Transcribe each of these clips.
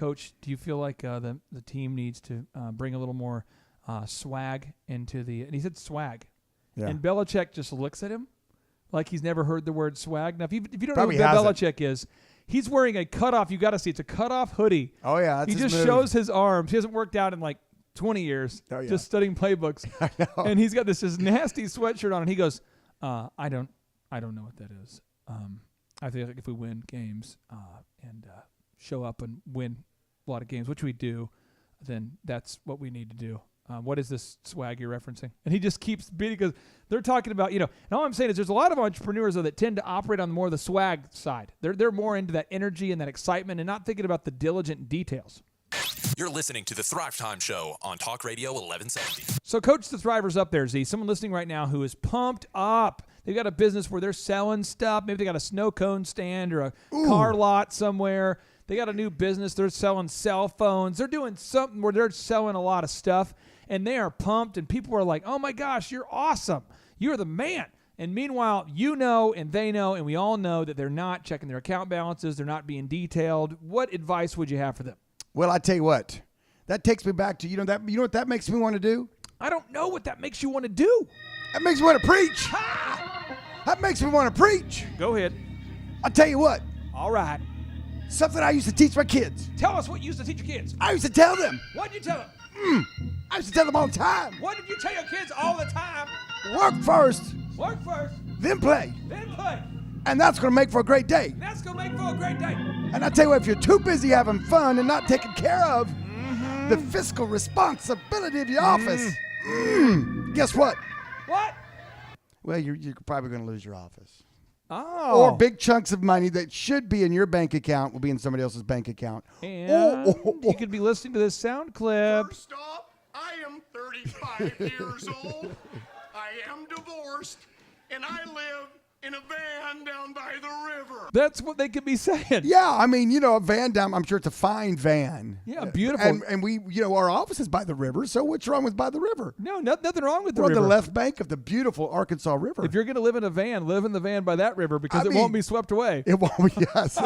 Coach, do you feel like the team needs to bring a little more swag into the – and he said swag. Yeah. And Belichick just looks at him like he's never heard the word swag. Now, if you don't know who Bill Belichick is, he's wearing a cutoff. You got to see. It's a cutoff hoodie. Oh, yeah. That's he just shows his arms. He hasn't worked out in like 20 years just studying playbooks. I know. And he's got this nasty sweatshirt on, and he goes, I don't know what that is. I think if we win games and show up and win a lot of games, which we do, then that's what we need to do. What is this swag you're referencing? And he just keeps beating because they're talking about, and all I'm saying is there's a lot of entrepreneurs, though, that tend to operate on more of the swag side. They're more into that energy and that excitement and not thinking about the diligent details. You're listening to the Thrive Time Show on Talk Radio 1170. So Coach the Thrivers up there, Z. Someone listening right now who is pumped up. They've got a business where they're selling stuff. Maybe they got a snow cone stand or a car lot somewhere. They got a new business. They're selling cell phones. They're doing something where they're selling a lot of stuff. And they are pumped, and people are like, oh, my gosh, you're awesome. You're the man. And meanwhile, and they know, and we all know that they're not checking their account balances. They're not being detailed. What advice would you have for them? Well, I tell you what. That takes me back to, you know what that makes me want to do? I don't know what that makes you want to do. That makes me want to preach. That makes me want to preach. Go ahead. I'll tell you what. All right. Something I used to teach my kids. Tell us what you used to teach your kids. I used to tell them. What did you tell them? I used to tell them all the time. What did you tell your kids all the time? Work first. Work first. Then play. Then play. And that's going to make for a great day. That's going to make for a great day. And I tell you what, if you're too busy having fun and not taking care of the fiscal responsibility of your office, guess what? What? Well, you're probably going to lose your office. Oh. Or big chunks of money that should be in your bank account will be in somebody else's bank account. And you could be listening to this sound clip. First off, I am 35 years old. I am divorced, and I live in a van down by the river. That's what they could be saying. Yeah, I mean, a van down, I'm sure it's a fine van. Yeah, beautiful. And we, our office is by the river, so what's wrong with by the river? No, nothing wong with the We're river. on the left bank of the beautiful Arkansas River. If you're going to live in a van, live in the van by that river because it won't be swept away. It won't be, yes.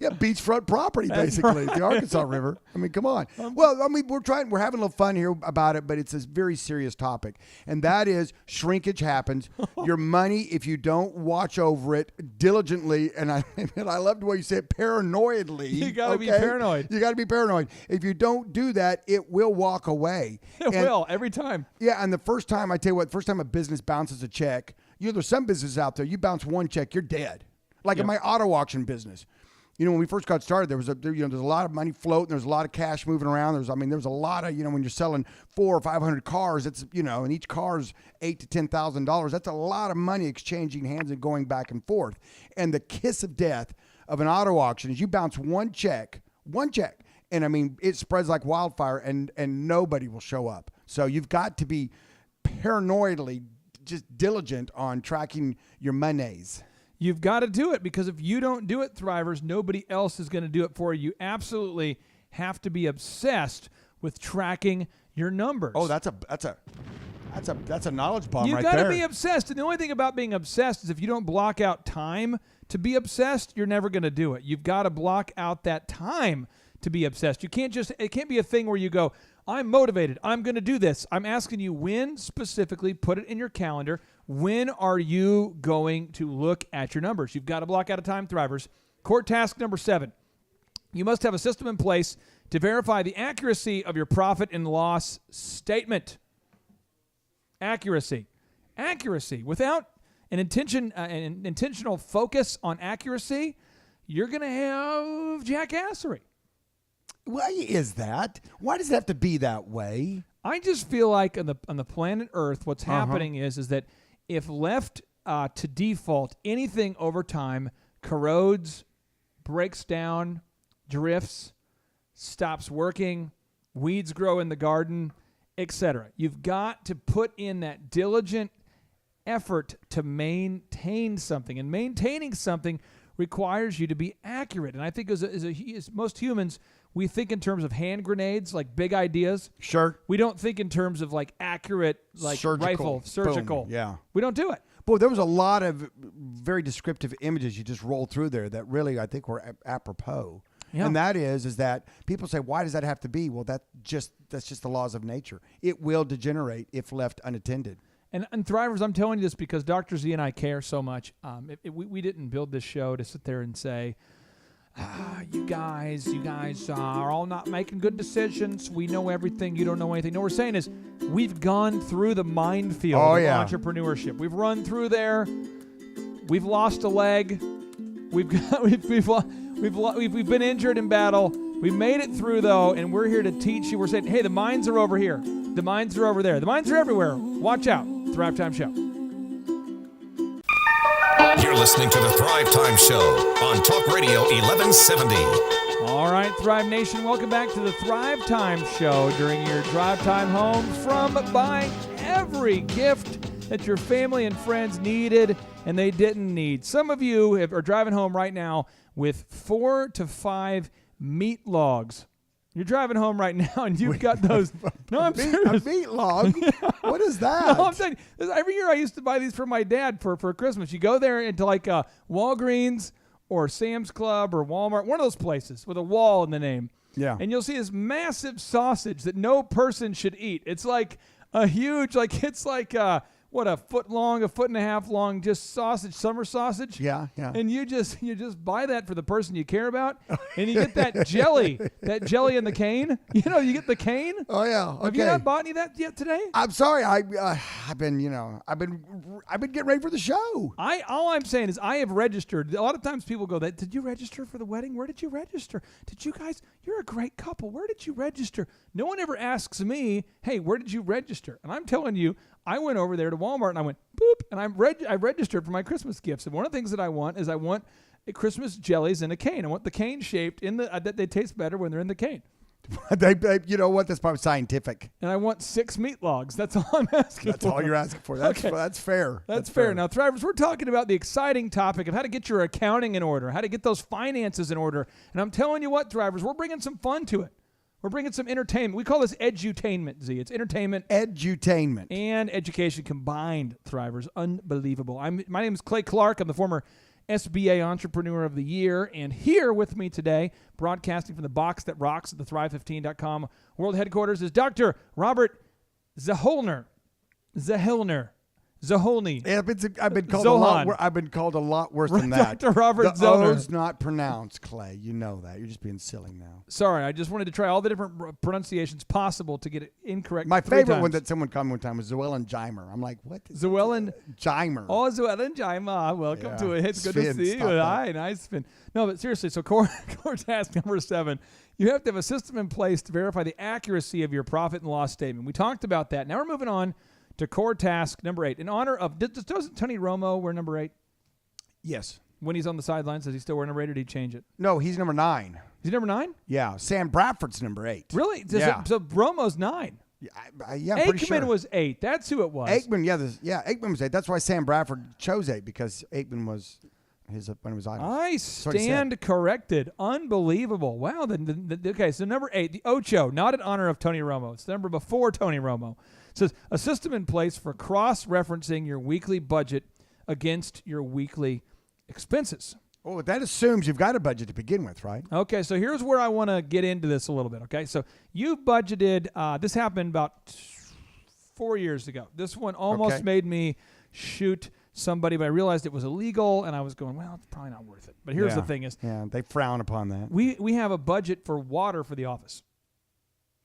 Yeah, beachfront property, basically, the Arkansas River. I mean, come on. Well, I mean, we're having a little fun here about it, but it's a very serious topic, and that is shrinkage happens. Your money, if you don't watch over it diligently, and I love the way you say it, paranoidly. You got to be paranoid. You got to be paranoid. If you don't do that, it will walk away. It will, every time. Yeah, and the first time a business bounces a check, there's some businesses out there, you bounce one check, you're dead. Like in my auto auction business. When we first got started, there's a lot of money floating. There's a lot of cash moving around. There's a lot of, when you're selling 400 or 500 cars, it's, and each car's $8,000 to $10,000. That's a lot of money exchanging hands and going back and forth. And the kiss of death of an auto auction is you bounce one check, and I mean, it spreads like wildfire and nobody will show up. So you've got to be paranoidly just diligent on tracking your monies. You've got to do it because if you don't do it, Thrivers, nobody else is going to do it for you. You absolutely have to be obsessed with tracking your numbers. Oh, that's a knowledge bomb right there. You've got to be obsessed. And the only thing about being obsessed is if you don't block out time to be obsessed, you're never going to do it. You've got to block out that time to be obsessed. It can't be a thing where you go, I'm motivated. I'm going to do this. I'm asking you when specifically, put it in your calendar. When are you going to look at your numbers? You've got to block out a time, Thrivers. Court task number 7. You must have a system in place to verify the accuracy of your profit and loss statement. Accuracy. Without an intentional focus on accuracy, you're going to have jackassery. Why is that? Why does it have to be that way? I just feel like on the planet Earth, what's happening is that if left to default, anything over time corrodes, breaks down, drifts, stops working, weeds grow in the garden, etc. You've got to put in that diligent effort to maintain something, and maintaining something requires you to be accurate. And I think as most humans, we think in terms of hand grenades, like big ideas. Sure. We don't think in terms of like accurate, like surgical. Boom. Yeah. We don't do it. Boy, there was a lot of very descriptive images you just rolled through there that really, I think, were apropos. Yeah. And that is that people say, why does that have to be? Well, that's just the laws of nature. It will degenerate if left unattended. And Thrivers, I'm telling you this because Dr. Z and I care so much. We didn't build this show to sit there and say, you guys are all not making good decisions. We know everything. You don't know anything. No, what we're saying is we've gone through the minefield of entrepreneurship. We've run through there. We've lost a leg. We've been injured in battle. We made it through though, and we're here to teach you. We're saying, hey, the mines are over here. The mines are over there. The mines are everywhere. Watch out. Thrive Time Show. You're listening to the Thrive Time Show on Talk Radio 1170. All right, Thrive Nation, welcome back to the Thrive Time Show. During your drive time home from buying every gift that your family and friends needed and they didn't need. Some of you are driving home right now with 4 to 5 meat logs. You're driving home right now, and you've got those. No, I'm serious. A meat log? What is that? No, I'm saying, every year I used to buy these for my dad for Christmas. You go there into like Walgreens or Sam's Club or Walmart, one of those places with a wall in the name. Yeah. And you'll see this massive sausage that no person should eat. It's like a huge, a foot long, a foot and a half long, just sausage, summer sausage. Yeah. And you just buy that for the person you care about, and you get that jelly in the cane. You get the cane. Oh yeah. Okay. Have you not bought any of that yet today? I'm sorry. I've been getting ready for the show. All I'm saying is I have registered. A lot of times people go, did you register for the wedding? Where did you register? Did you guys? You're a great couple. Where did you register? No one ever asks me, hey, where did you register? And I'm telling you, I went over there to Walmart and I went, boop, and I registered for my Christmas gifts. And one of the things that I want is a Christmas jellies in a cane. I want the cane shaped that they taste better when they're in the cane. You know what? That's probably scientific. And I want 6 meat logs. That's all I'm asking for. That's all you're asking for. That's Okay. That's fair. That's fair. Now, Thrivers, we're talking about the exciting topic of how to get your accounting in order, how to get those finances in order. And I'm telling you what, Thrivers, we're bringing some fun to it. We're bringing some entertainment. We call this edutainment, Z. It's entertainment. Edutainment. And education combined, Thrivers. Unbelievable. My name is Clay Clark. I'm the former SBA Entrepreneur of the Year. And here with me today, broadcasting from the box that rocks at the Thrive15.com world headquarters, is Dr. Robert Zaholny. Yeah, I've been called Zohan. a lot. I've been called a lot worse than that. Dr. Robert the Zohner. O's not pronounced, Clay. You know that. You're just being silly now. Sorry, I just wanted to try all the different pronunciations possible to get it incorrect. My 3 favorite times. one that someone called me one time was Zoellen Jimer. I'm like, what? Zoellen Jimer. Oh, Zoellen Jimer. Welcome to it. It's good to Spin, see you. stop that. Hi, nice spin. No, but seriously, so core task number 7, you have to have a system in place to verify the accuracy of your profit and loss statement. We talked about that. Now we're moving on to core task number 8. In honor of, doesn't Tony Romo wear number 8? Yes. When he's on the sidelines, does he still wear number 8 or did he change it? No, he's number 9. Is he number 9? Yeah. Sam Bradford's number 8. Really? Yeah. So Romo's 9. Yeah, I'm pretty sure. Aikman was 8. That's who it was. Aikman, Aikman was 8. That's why Sam Bradford chose 8, because Aikman was one of his items. I stand corrected. Unbelievable. Wow. Okay, so number 8, the Ocho, not in honor of Tony Romo. It's the number before Tony Romo. It says a system in place for cross-referencing your weekly budget against your weekly expenses. Oh, that assumes you've got a budget to begin with, right? Okay, so here's where I want to get into this a little bit, okay? So you budgeted, this happened about 4 years ago. This one almost made me shoot somebody, but I realized it was illegal, and I was going, well, it's probably not worth it. But here's the thing is, they frown upon that. we have a budget for water for the office.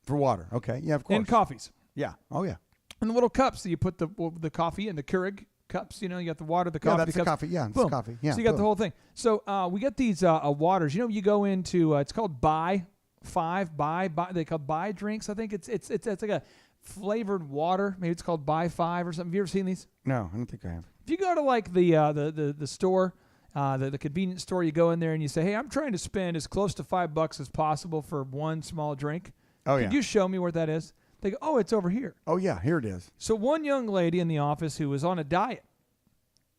For water, okay. Yeah, of course. And coffees. Yeah. Oh, yeah. And the little cups that you put the coffee in, the Keurig cups, you got the water, the coffee. Yeah, that's the cups. coffee. Yeah, it's Boom. coffee. Yeah, so you got the whole thing. So we get these waters. You go into, it's called buy. They call buy drinks. I think it's like a flavored water. Maybe it's called Buy 5 or something. Have you ever seen these? No, I don't think I have. If you go to like the store, the convenience store, you go in there and you say, hey, I'm trying to spend as close to $5 as possible for one small drink. Oh, yeah. Could you show me where that is? They go, oh, it's over here. Oh, yeah, here it is. So one young lady in the office who was on a diet,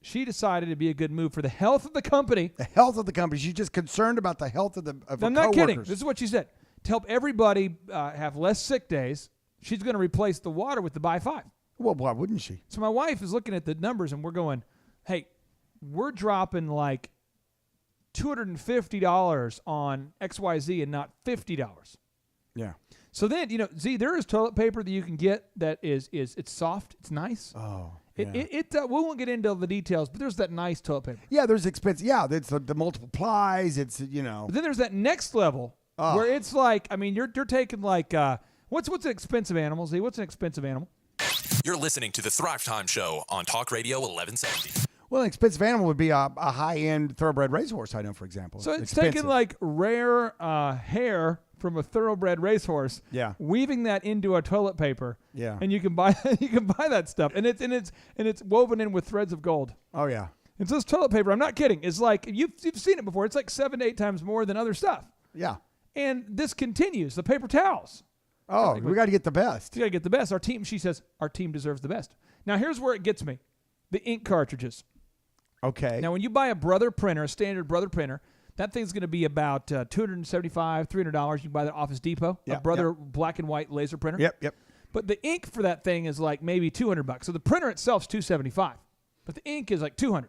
she decided it'd be a good move for the health of the company. The health of the company. She's just concerned about the health of her I'm not kidding. coworkers. This is what she said. To help everybody have less sick days, she's going to replace the water with the Buy 5. Well, why wouldn't she? So my wife is looking at the numbers, and we're going, hey, we're dropping like $250 on XYZ and not $50. Yeah. So then, Z, there is toilet paper that you can get that is it's soft, it's nice. Oh. We won't get into the details, but there's that nice toilet paper. Yeah, there's expensive. Yeah, it's the multiple plies. It's But then there's that next level where it's like, I mean, you're taking like what's an expensive animal, Z? What's an expensive animal? You're listening to the Thrive Time Show on Talk Radio 1170. Well, an expensive animal would be a high-end thoroughbred racehorse, I know, for example. So it's expensive. taking like rare hair from a thoroughbred racehorse, weaving that into a toilet paper, and you can buy that stuff, and it's woven in with threads of gold. Oh yeah, it's this toilet paper. I'm not kidding. It's like you've seen it before. It's like 7 to 8 times more than other stuff. Yeah, and this continues. The paper towels. Oh, we got to get the best. You got to get the best. She says, our team deserves the best. Now here's where it gets me: the ink cartridges. Okay. Now when you buy a Brother printer, a standard Brother printer. That thing's going to be about $275, $300. You can buy that at Office Depot, a Brother black and white laser printer. Yep. But the ink for that thing is like maybe $200. So the printer itself's $275, but the ink is like $200.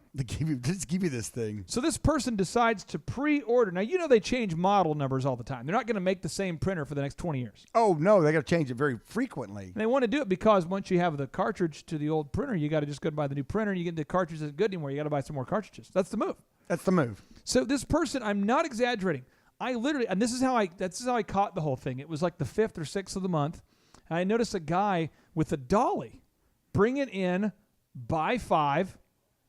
Just give you this thing. So this person decides to pre-order. Now they change model numbers all the time. They're not going to make the same printer for the next 20 years. Oh no, they got to change it very frequently. And they want to do it because once you have the cartridge to the old printer, you got to just go buy the new printer. You get the cartridge isn't good anymore. You got to buy some more cartridges. That's the move. That's the move. So this person, I'm not exaggerating. I literally, and this is how I caught the whole thing. It was like the 5th or 6th of the month. And I noticed a guy with a dolly bring it in, buy 5,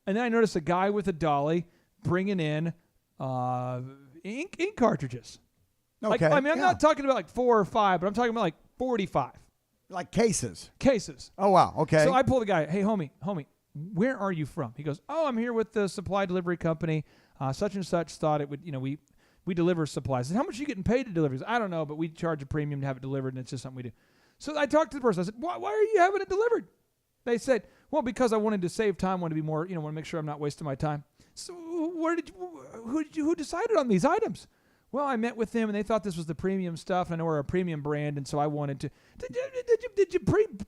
and then I noticed a guy with a dolly bringing in ink cartridges. Okay. I'm not talking about like 4 or 5, but I'm talking about like 45. Like cases. Oh wow. Okay. So I pull the guy. Hey, homie, where are you from? He goes, oh, I'm here with the supply delivery company. Such and such thought it would, we deliver supplies. I said, how much are you getting paid to deliver? He goes, I don't know, but we charge a premium to have it delivered, and it's just something we do. So I talked to the person. I said, why are you having it delivered? They said, well, because I wanted to save time, wanted to be more, want to make sure I'm not wasting my time. So who decided on these items? Well, I met with them, and they thought this was the premium stuff. I know we're a premium brand, and so I wanted to. Did you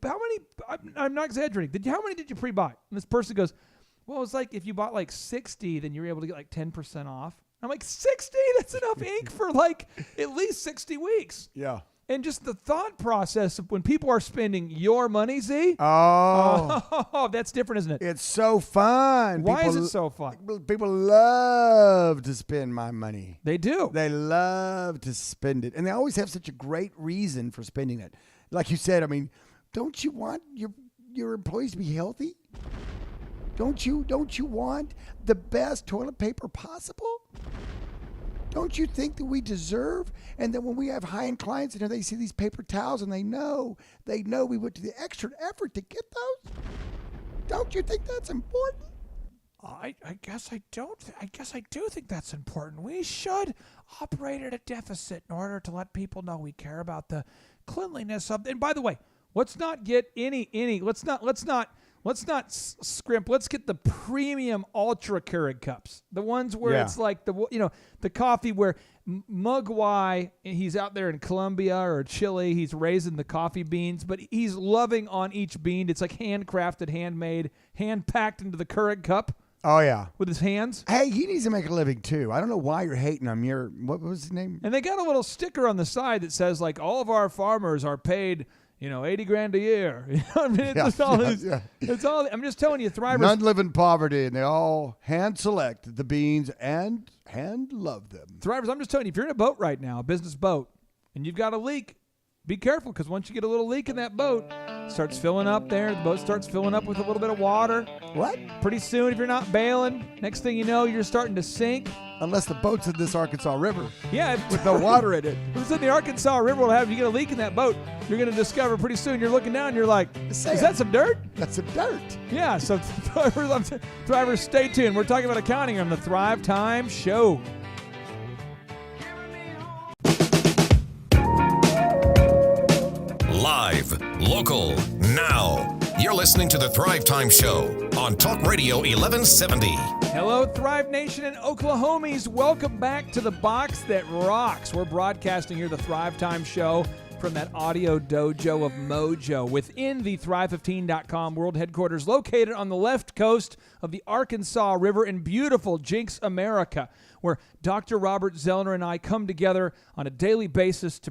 how many? I'm not exaggerating. How many did you pre-buy? And this person goes, well, it's like if you bought like 60, then you were able to get like 10% off. I'm like, 60? That's enough ink for like at least 60 weeks. Yeah. And just the thought process of when people are spending your money, Z. Oh, that's different, isn't it? It's so fun. Why is it so fun? People love to spend my money. They do. They love to spend it. And they always have such a great reason for spending it. Like you said, I mean, don't you want your employees to be healthy? Don't you want the best toilet paper possible? Don't you think that we deserve? And then when we have high-end clients and they see these paper towels and they know we went to the extra effort to get those. Don't you think that's important? I guess I don't. I guess I do think that's important. We should operate at a deficit in order to let people know we care about the cleanliness of. And by the way, let's not get any. Let's not scrimp. Let's get the premium ultra Keurig cups, the ones where it's like the coffee where Mugwai, he's out there in Colombia or Chile, he's raising the coffee beans, but he's loving on each bean. It's like handcrafted, handmade, hand packed into the Keurig cup. Oh yeah, with his hands. Hey, he needs to make a living too. I don't know why you're hating on what was his name? And they got a little sticker on the side that says like all of our farmers are paid. $80,000 a year. You know what I mean? It's all. I'm just telling you, Thrivers. None live in poverty, and they all hand select the beans and hand love them. Thrivers, I'm just telling you, if you're in a boat right now, a business boat, and you've got a leak, be careful because once you get a little leak in that boat, it starts filling up there. The boat starts filling up with a little bit of water. What? Pretty soon, if you're not bailing, next thing you know, you're starting to sink. Unless the boat's in this Arkansas River. Yeah. With no water in it. If it's in the Arkansas River, if you get a leak in that boat, you're going to discover pretty soon you're looking down and you're like, is that some dirt? That's some dirt. Yeah, so Thrivers, stay tuned. We're talking about accounting on the Thrive Time Show. Live, local, now. You're listening to the Thrive Time Show on Talk Radio 1170. Hello, Thrive Nation and Oklahomies. Welcome back to the box that rocks. We're broadcasting here the Thrive Time Show. from that audio dojo of mojo within the Thrive15.com world headquarters located on the left coast of the Arkansas River in beautiful Jinx, America, where Dr. Robert Zellner and I come together on a daily basis to